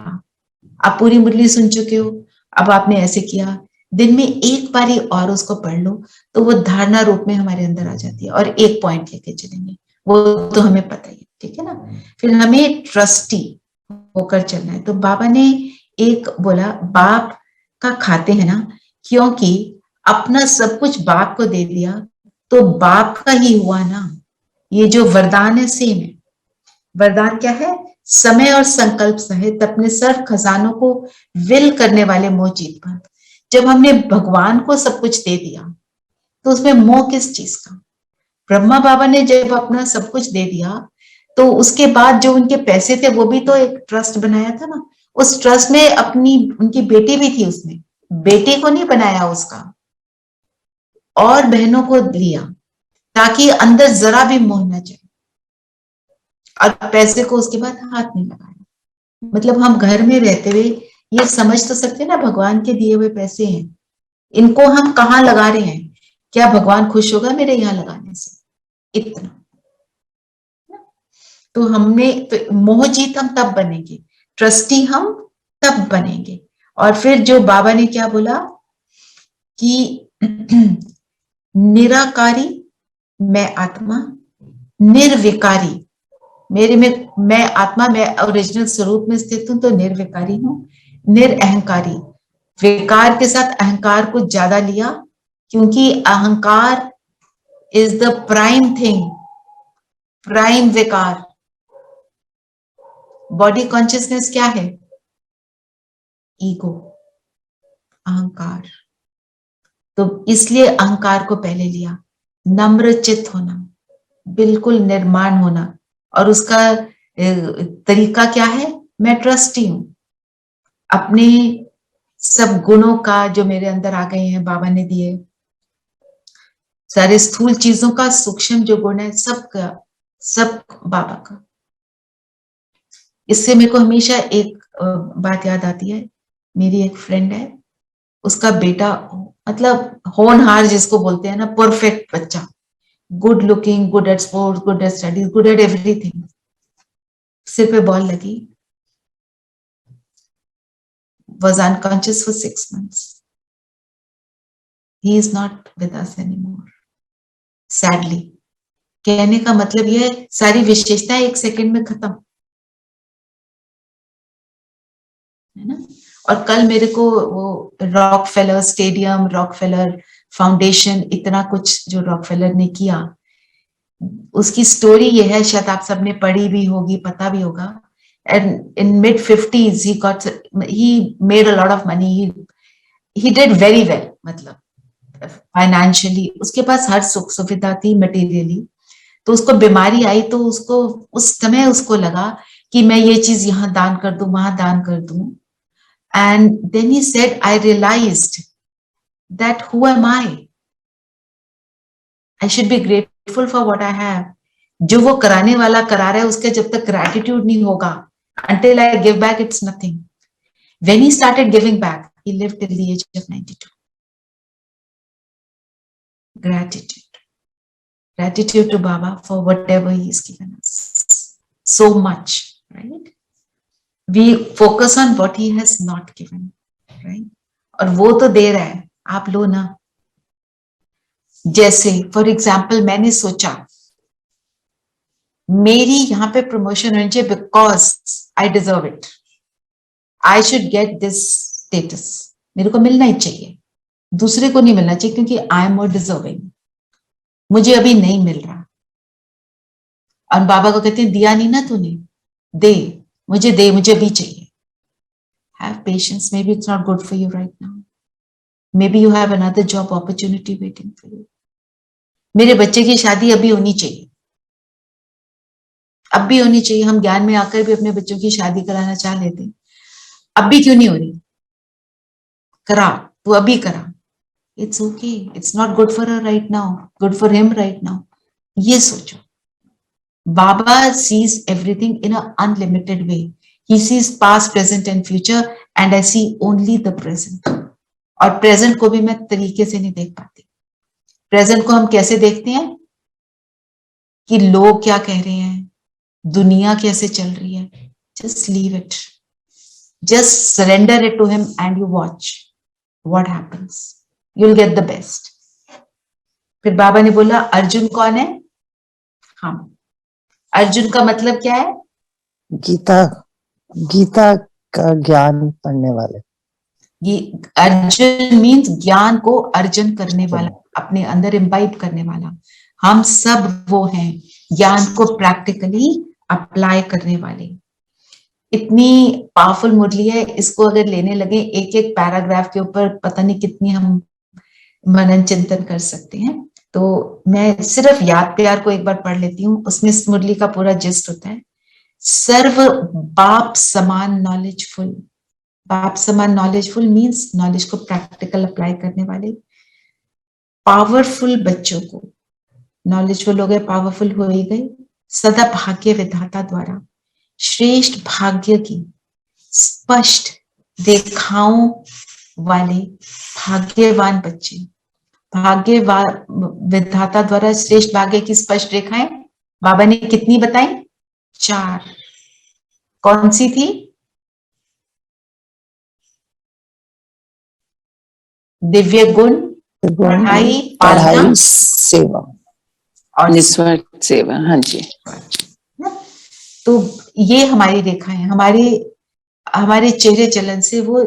आप पूरी मुरली सुन चुके हो, अब आपने ऐसे किया, दिन में एक बारी और उसको पढ़ लो तो वो धारणा रूप में हमारे अंदर आ जाती है, और एक पॉइंट लेके चलेंगे, वो तो हमें पता ही है, ठीक है ना. फिर हमें ट्रस्टी होकर चलना है. तो बाबा ने एक बोला, बाप का खाते हैं ना, क्योंकि अपना सब कुछ बाप को दे दिया तो बाप का ही हुआ ना. ये जो वरदान है सेम है. वरदान क्या है? समय और संकल्प सहित अपने सर्व खजानों को विल करने वाले मोह जीत पर. जब हमने भगवान को सब कुछ दे दिया तो उसमें मोह किस चीज का? ब्रह्मा बाबा ने जब अपना सब कुछ दे दिया तो उसके बाद जो उनके पैसे थे वो भी तो एक ट्रस्ट बनाया था ना. उस ट्रस्ट में अपनी उनकी बेटी भी थी, उसमें बेटे को नहीं बनाया उसका, और बहनों को लिया, ताकि अंदर जरा भी मोह न जाए, और पैसे को उसके बाद हाथ नहीं लगाया. मतलब हम घर में रहते हुए ये समझ तो सकते हैं ना, भगवान के दिए हुए पैसे हैं, इनको हम कहाँ लगा रहे हैं, क्या भगवान खुश होगा मेरे यहाँ लगाने से? इतना. तो हमने तो मोह जीत हम तब बनेंगे, ट्रस्टी हम तब बनेंगे. और फिर जो बाबा ने क्या बोला कि निराकारी मैं आत्मा, निर्विकारी मेरे में मैं आत्मा, मैं ओरिजिनल स्वरूप में स्थित हूं तो निर्विकारी हूं. निरअहंकारी, विकार के साथ अहंकार को ज्यादा लिया, क्योंकि अहंकार is the prime thing, prime विकार. बॉडी कॉन्शियसनेस क्या है? ईगो, अहंकार. तो इसलिए अहंकार को पहले लिया. नम्र चित्त होना, बिल्कुल निर्माण होना, और उसका तरीका क्या है? मैं ट्रस्टी हूं. अपने सब गुणों का जो मेरे अंदर आ गए हैं, बाबा ने दिए, सारे स्थूल चीजों का सूक्ष्म जो गुण है, सबका सब बाबा का. इससे मेरे को हमेशा एक बात याद आती है. मेरी एक फ्रेंड है, उसका बेटा मतलब होनहार जिसको बोलते हैं ना, परफेक्ट बच्चा, good looking, good at sports, good at studies, good at everything. सिर पे बॉल लगी, was unconscious for 6 months. He is not with us anymore. Sadly. कहने का मतलब यह है, सारी विशेषताएं एक सेकंड में खत्म, है ना। और कल मेरे को वो रॉकफेलर स्टेडियम, रॉकफेलर फाउंडेशन, इतना कुछ जो रॉकफेलर ने किया, उसकी स्टोरी ये है, शायद आप सबने पढ़ी भी होगी, पता भी होगा। And in mid-50s he made a lot of money. He did very well, मतलब फाइनेंशियली उसके पास हर सुख सुविधा थी, मटेरियली। तो उसको बीमारी आई तो उसको उस समय उसको लगा कि मैं ये चीज यहाँ दान कर दूं, वहां दान कर दूं। And then he said, I realised that who am I should be grateful for what I have. जो वो कराने वाला करा रहा है, उसके जब तक ग्रैटिट्यूड नहीं होगा, until I give back, it's nothing. When he started giving back, he lived till the age of 92. Gratitude. Gratitude to Baba for whatever he's given us. So much, right? We focus on what he has not given, right? और वो तो दे रहा है, आप लो ना। जैसे for example मैंने सोचा मेरी यहाँ पे प्रमोशन होनी चाहिए because I deserve it, I should get this status, मेरे को मिलना ही चाहिए, दूसरे को नहीं मिलना चाहिए क्योंकि आई एम मोर डिजर्विंग, मुझे अभी नहीं मिल रहा। और बाबा को कहते हैं दिया नहीं ना तूने, दे, मुझे अभी चाहिए। Have patience, may be it's not good for you right now, may be you have another job opportunity waiting for you. मेरे बच्चे की शादी अभी होनी चाहिए, अब भी होनी चाहिए। हम ज्ञान में आकर भी अपने बच्चों की शादी कराना चाह लेते हैं, अब भी क्यों नहीं हो रही? करा, तू अभी करा। It's okay, it's not good for her right now, good for him right now. ये सोचो, Baba sees everything in a unlimited way. He sees past, present and future, and I see only the present. और present को भी मैं तरीके से नहीं देख पाती। प्रेजेंट को हम कैसे देखते हैं कि लोग क्या कह रहे हैं, दुनिया कैसे चल रही है। Just leave it, just surrender it to him and you watch what happens, you will get the best. फिर बाबा ने बोला अर्जुन कौन है? हम। अर्जुन का मतलब क्या है? गीता का ज्ञान पढ़ने वाले। ये अर्जुन मीन्स ज्ञान को अर्जन करने वाला, अपने अंदर इम्बाइब करने वाला। हम सब वो हैं, ज्ञान को प्रैक्टिकली अप्लाई करने वाले। इतनी पावरफुल मुरली है, इसको अगर लेने लगे एक एक पैराग्राफ के ऊपर पता नहीं कितनी हम मनन चिंतन कर सकते हैं। तो मैं सिर्फ याद प्यार को एक बार पढ़ लेती हूँ, उसमें इस मुरली का पूरा जिस्ट होता है। सर्व बाप समान नॉलेजफुल। बाप समान नॉलेजफुल मीन्स नॉलेज को प्रैक्टिकल अप्लाई करने वाले। पावरफुल बच्चों को, नॉलेजफुल हो गए, पावरफुल हो ही गए। सदा भाग्य विधाता द्वारा श्रेष्ठ भाग्य की स्पष्ट देखाओं वाले भाग्यवान बच्चे। भाग्यवान विधाता द्वारा श्रेष्ठ भाग्य की स्पष्ट रेखाएं बाबा ने कितनी बताई? 4। कौन सी थी? दिव्य गुण, पढ़ाई, पालना, सेवा और निस्वार्थ सेवा। हाँ जी। तो ये हमारी रेखा है, हमारे चेहरे चलन से वो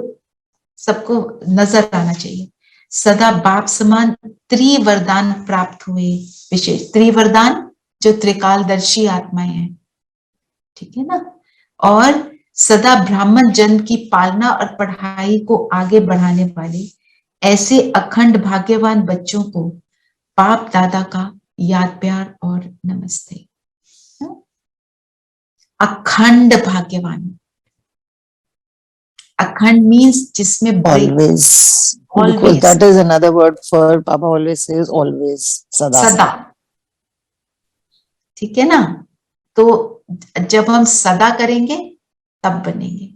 सबको नजर आना चाहिए। सदा बाप समान त्रिवरदान प्राप्त हुए, विशेष त्रिवरदान जो त्रिकालदर्शी आत्माएं हैं, ठीक है ना। और सदा ब्राह्मण जन की पालना और पढ़ाई को आगे बढ़ाने वाले ऐसे अखंड भाग्यवान बच्चों को बाप दादा का याद प्यार और नमस्ते। अखंड भाग्यवान, अखंड मीन्स जिसमें always, because that is another word for Baba always says always, सदा। ठीक है ना। तो जब हम सदा करेंगे तब बनेंगे,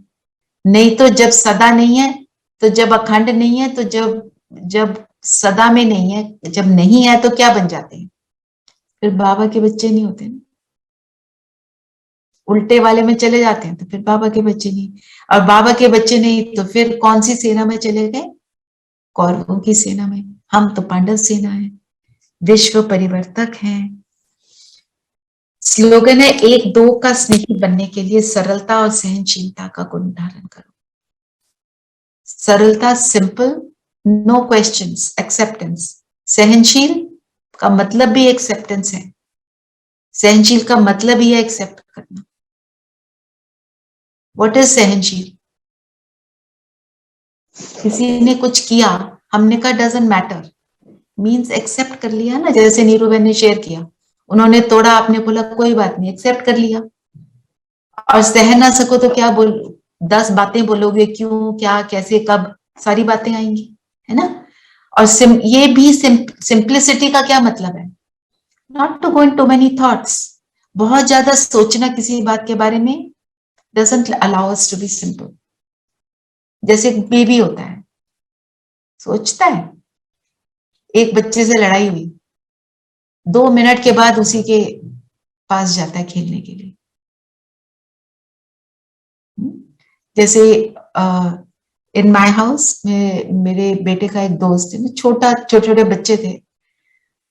नहीं तो जब सदा नहीं है, तो जब अखंड नहीं है, तो जब जब सदा में नहीं है, जब नहीं है तो क्या बन जाते हैं? फिर बाबा के बच्चे नहीं होते ना, उल्टे वाले में चले जाते हैं तो फिर बाबा के बच्चे नहीं, और बाबा के बच्चे नहीं तो फिर कौन सी सेना में चले गए? कौरवों की सेना में। हम तो पांडव सेना है, विश्व परिवर्तक हैं। स्लोगन है, एक दो का स्नेही बनने के लिए सरलता और सहनशीलता का गुण धारण करो। सरलता, सिंपल, नो क्वेश्चंस, एक्सेप्टेंस। सहनशील का मतलब भी एक्सेप्टेंस है, सहनशील का मतलब ही है एक्सेप्ट करना। व्हाट इज सहनशील? किसी ने कुछ किया, हमने कहा डजंट मैटर, मीन्स एक्सेप्ट कर लिया ना। जैसे नीरू बहन ने शेयर किया, उन्होंने तोड़ा, आपने बोला कोई बात नहीं, एक्सेप्ट कर लिया। और सह ना सको तो क्या बोल, 10 बातें बोलोगे, क्यों, क्या, कैसे, कब, सारी बातें आएंगी, है ना। और ये भी सिंप्लिसिटी का क्या मतलब है? Not to go in too many thoughts. बहुत ज्यादा सोचना किसी बात के बारे में doesn't allow us to be simple. जैसे बेबी होता है, सोचता है, एक बच्चे से लड़ाई हुई, 2 मिनट के बाद उसी के पास जाता है खेलने के लिए। जैसे इन माय हाउस में मेरे बेटे का एक दोस्त है, छोटे छोटे बच्चे थे,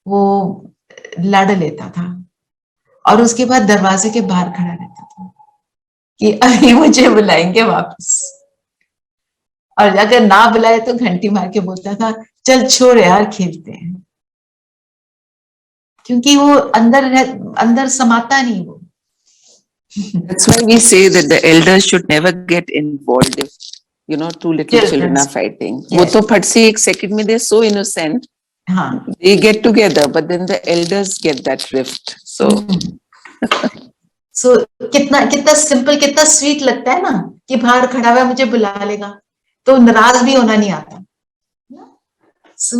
वो लड़ लेता था और उसके बाद दरवाजे के बाहर खड़ा रहता था कि अभी मुझे बुलाएंगे वापस, और अगर ना बुलाए तो घंटी मार के बोलता था चल छोड़ यार खेलते हैं, क्योंकि वो अंदर समाता नहीं वो। That's why we say that the elders should never get involved if, you know, two little children are fighting. वो तो फट से एक सेकंड में they're so innocent. हाँ, They get together, but then the elders get that rift. So कितना कितना simple, कितना स्वीट लगता है ना कि बाहर खड़ा हुआ मुझे बुला लेगा, तो नाराज भी होना नहीं आता।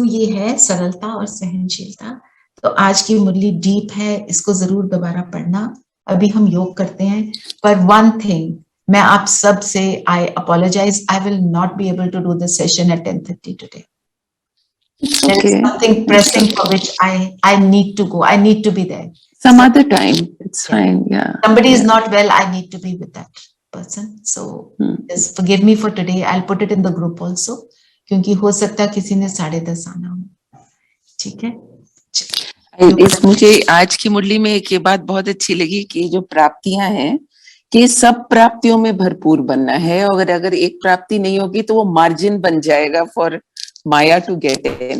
ये है सरलता और सहनशीलता। तो आज की मुरली डीप है, इसको जरूर दोबारा पढ़ना। अभी हम योग करते हैं, पर वन थिंग मैं आप सब से, I apologise, I will not be able to do this session at 10:30 today. There is something pressing for which I need to go. I need to be there. Some other time, it's fine. Yeah. Somebody is not well, I need to be with that person. So just forgive me for today. I'll put it in the group also. क्योंकि हो सकता है किसी ने 10:30 आना हो। ठीक है। मुझे आज की मुरली में एक ये बात बहुत अच्छी लगी कि जो प्राप्तियां हैं, कि सब प्राप्तियों में भरपूर बनना है, और अगर एक प्राप्ति नहीं होगी तो वो मार्जिन बन जाएगा for maya to get in,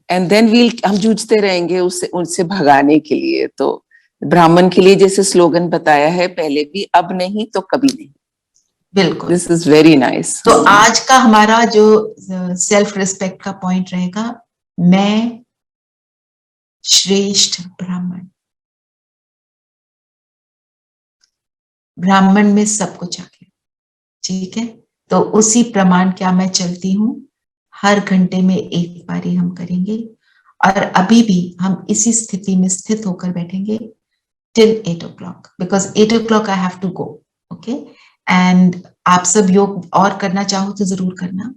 and then हम जूझते रहेंगे उससे भगाने के लिए। तो ब्राह्मण के लिए जैसे स्लोगन बताया है पहले भी, अब नहीं तो कभी नहीं। बिल्कुल, दिस इज वेरी नाइस। तो आज का हमारा जो सेल्फ रिस्पेक्ट का पॉइंट रहेगा, मैं श्रेष्ठ ब्राह्मण, ब्राह्मण में सब कुछ आ गया। ठीक है, तो उसी प्रमाण क्या मैं चलती हूँ, हर घंटे में एक बारी हम करेंगे, और अभी भी हम इसी स्थिति में स्थित होकर बैठेंगे till 8 o'clock, because 8 o'clock I have to go. Okay, and आप सब योग और करना चाहो तो जरूर करना।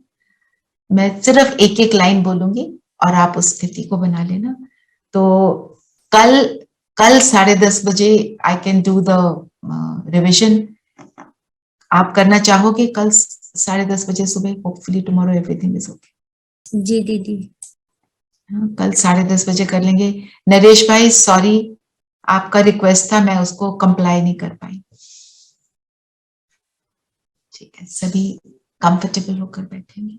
मैं सिर्फ एक एक लाइन बोलूंगी और आप उस स्थिति को बना लेना। तो कल 10:30 बजे I can do the revision. आप करना चाहोगे कल 10:30 बजे सुबह? Hopefully tomorrow everything is okay. जी दीदी। कल 10:30 बजे कर लेंगे। नरेश भाई सॉरी, आपका रिक्वेस्ट था, मैं उसको कंप्लाई नहीं कर पाई। ठीक है, सभी कंफर्टेबल होकर बैठेंगे।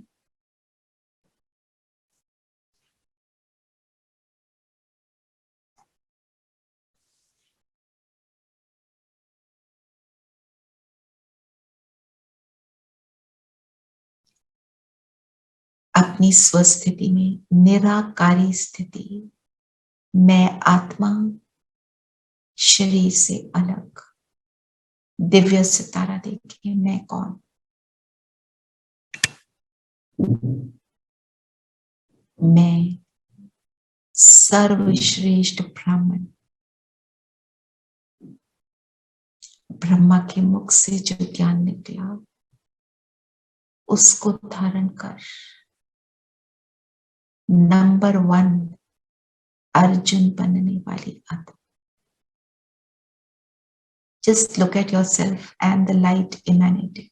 अपनी स्वस्थिति में, निराकारी स्थिति, मैं आत्मा शरीर से अलग, दिव्य सितारा देखिए मैं कौन, मैं सर्वश्रेष्ठ ब्राह्मण, ब्रह्मा के मुख से जो ज्ञान निकला उसको धारण कर नंबर 1 अर्जुन बनने वाली आत्मा। Just look at yourself and the light emanating.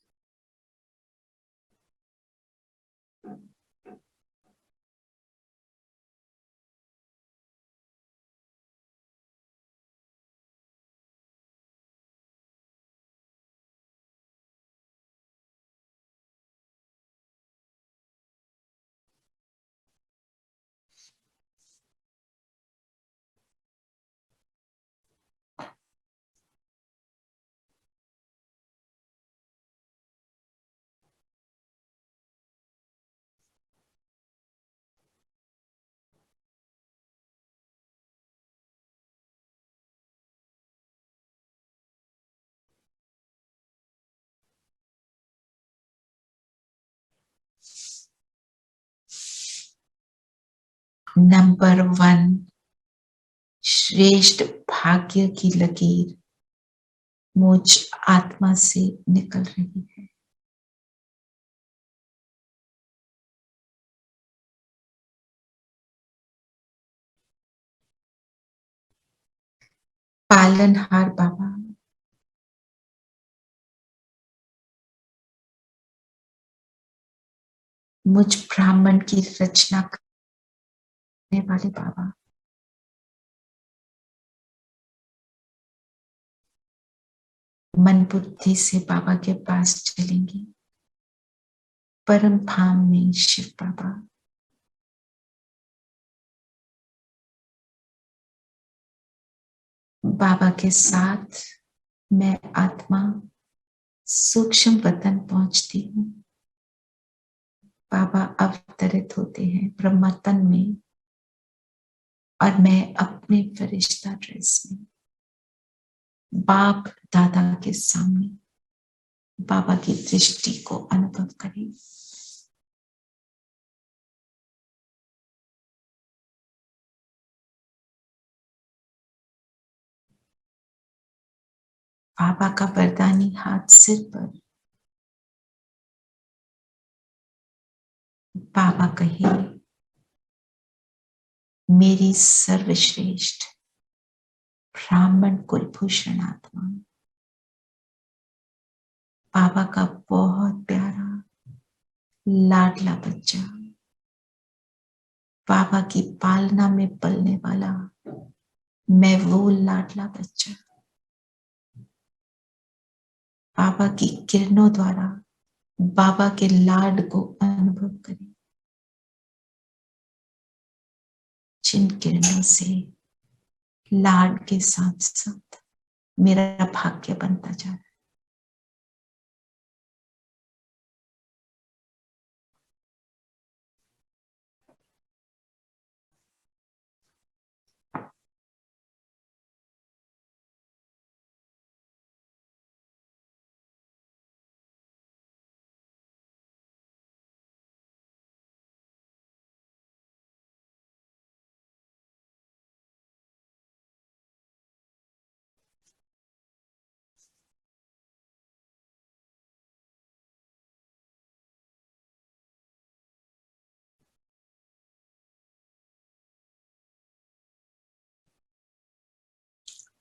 Number 1 श्रेष्ठ भाग्य की लकीर मुझ आत्मा से निकल रही है। पालनहार बाबा, मुझ ब्राह्मण की रचना करने वाले बाबा, मन बुद्धि से बाबा के पास चलेंगे। परम धाम में शिव बाबा, बाबा के साथ मैं आत्मा सूक्ष्म वतन पहुंचती हूँ। बाबा अवतरित होते हैं ब्रह्मा तन में और मैं अपने फरिश्ता ड्रेस में बाप दादा के सामने बाबा की दृष्टि को अनुभव करें। बाबा का वरदानी हाथ सिर पर, बाबा कहे मेरी सर्वश्रेष्ठ ब्राह्मण कुलभूषण आत्मा, बाबा का बहुत प्यारा लाडला बच्चा, बाबा की पालना में पलने वाला मैं वो लाडला बच्चा, बाबा की किरणों द्वारा बाबा के लाड को अनुभव करें, जिन किरणों से लाड के साथ साथ मेरा भाग्य बनता जा रहा है।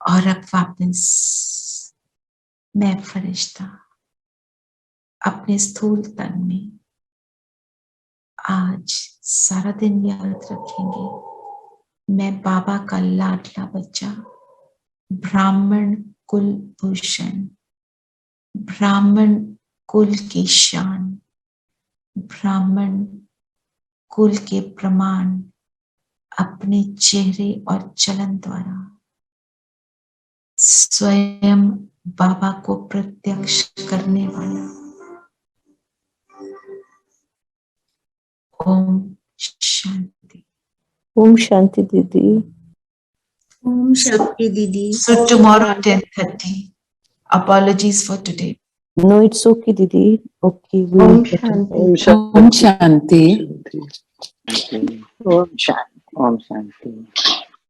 और अब वापस मैं फरिश्ता अपने स्थूल तन में आज सारा दिन याद रखेंगे, मैं बाबा का लाडला बच्चा, ब्राह्मण कुल भूषण, ब्राह्मण कुल की शान, ब्राह्मण कुल के प्रमाण अपने चेहरे और चलन द्वारा स्वयं बाबा को प्रत्यक्ष करने वाला। ओम शांति। ओम शांति दीदी। ओम शांति दीदी। So tomorrow 10:30. Apologies for today. No, it's okay दीदी। Okay. Om Shanti. Om Shanti. Om Shanti. Om Shanti.